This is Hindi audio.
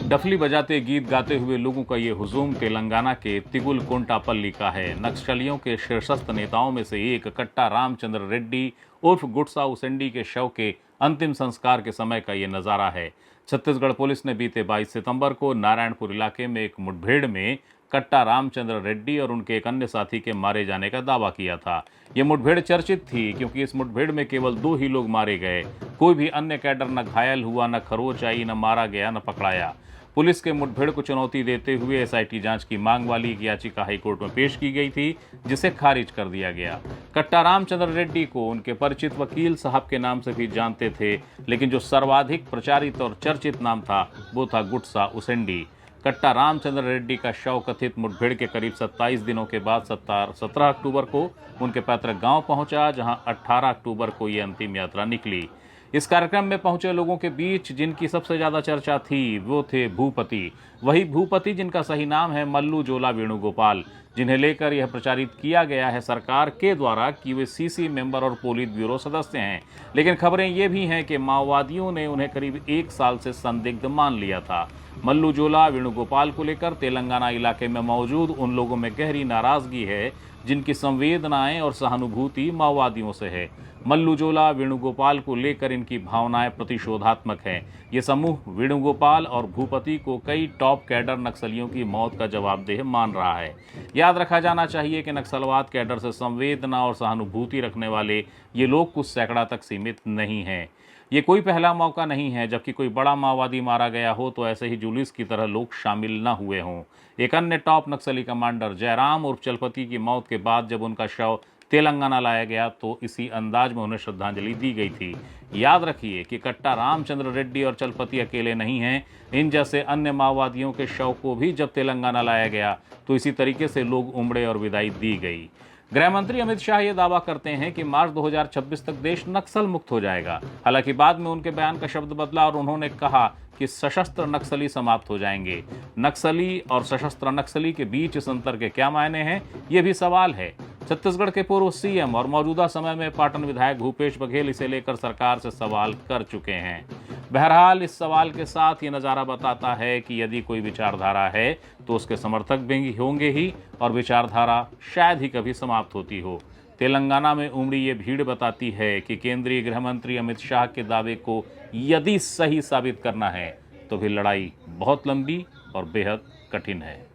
डफली बजाते गीत गाते हुए लोगों का ये हुजूम तेलंगाना के तिगुलकोंटापल्ली का है। नक्सलियों के शीर्षस्थ नेताओं में से एक कट्टा रामचंद्र रेड्डी उर्फ गुटसा उसेंडी के शव के अंतिम संस्कार के समय का ये नज़ारा है। छत्तीसगढ़ पुलिस ने बीते 22 सितंबर को नारायणपुर इलाके में एक मुठभेड़ में कट्टा रामचंद्र रेड्डी और उनके एक अन्य साथी के मारे जाने का दावा किया था। ये मुठभेड़ चर्चित थी क्योंकि इस मुठभेड़ में केवल 2 ही लोग मारे गए। कोई भी अन्य कैडर न घायल हुआ, न खरोच आई, न मारा गया, न पकड़ाया। पुलिस के मुठभेड़ को चुनौती देते हुए एसआईटी जांच की मांग वाली एक याचिका हाईकोर्ट में पेश की गई थी, जिसे खारिज कर दिया गया। कट्टा रामचंद्र रेड्डी को उनके परिचित वकील साहब के नाम से भी जानते थे, लेकिन जो सर्वाधिक प्रचारित और चर्चित नाम था वो था गुटसा उसेंडी। कट्टा रामचंद्र रेड्डी का शव कथित मुठभेड़ के करीब 27 दिनों के बाद 17 अक्टूबर को उनके पैतृक गांव पहुंचा, जहां 18 अक्टूबर को ये अंतिम यात्रा निकली। इस कार्यक्रम में पहुंचे लोगों के बीच जिनकी सबसे ज्यादा चर्चा थी वो थे भूपति। वही भूपति जिनका सही नाम है मल्लू जोला वेणुगोपाल, जिन्हें लेकर यह प्रचारित किया गया है सरकार के द्वारा कि वे सीसी मेंबर और पोलित ब्यूरो सदस्य हैं। लेकिन खबरें ये भी हैं कि माओवादियों ने उन्हें करीब 1 साल से संदिग्ध मान लिया था। मल्लू जोला वेणुगोपाल को लेकर तेलंगाना इलाके में मौजूद उन लोगों में गहरी नाराजगी है जिनकी संवेदनाएं और सहानुभूति माओवादियों से है। मल्लू जोला वेणुगोपाल को लेकर इनकी भावनाएं प्रतिशोधात्मक हैं। ये समूह वेणुगोपाल और भूपति को कई टॉप कैडर नक्सलियों की मौत का जवाबदेह मान रहा है। याद रखा जाना चाहिए कि नक्सलवाद कैडर से संवेदना और सहानुभूति रखने वाले ये लोग कुछ सैकड़ा तक सीमित नहीं हैं। ये कोई पहला मौका नहीं है जबकि कोई बड़ा माओवादी मारा गया हो तो ऐसे ही जुलूस की तरह लोग शामिल न हुए हों। एक अन्य टॉप नक्सली कमांडर जयराम उर्फ चलपति की मौत के बाद जब उनका शव तेलंगाना लाया गया तो इसी अंदाज में उन्हें श्रद्धांजलि दी गई थी। याद रखिए कि कट्टा रामचंद्र रेड्डी और चलपति अकेले नहीं हैं। इन जैसे अन्य माओवादियों के शव को भी जब तेलंगाना लाया गया तो इसी तरीके से लोग उमड़े और विदाई दी गई। गृह मंत्री अमित शाह ये दावा करते हैं कि मार्च 2026 तक देश नक्सल मुक्त हो जाएगा। हालांकि बाद में उनके बयान का शब्द बदला और उन्होंने कहा कि सशस्त्र नक्सली समाप्त हो जाएंगे। नक्सली और सशस्त्र नक्सली के बीच इस अंतर के क्या मायने हैं, ये भी सवाल है। छत्तीसगढ़ के पूर्व सीएम और मौजूदा समय में पाटन विधायक भूपेश बघेल इसे लेकर सरकार से सवाल कर चुके हैं। बहरहाल इस सवाल के साथ ये नज़ारा बताता है कि यदि कोई विचारधारा है तो उसके समर्थक भी होंगे ही और विचारधारा शायद ही कभी समाप्त होती हो। तेलंगाना में उमड़ी ये भीड़ बताती है कि केंद्रीय गृह मंत्री अमित शाह के दावे को यदि सही साबित करना है तो फिर लड़ाई बहुत लंबी और बेहद कठिन है।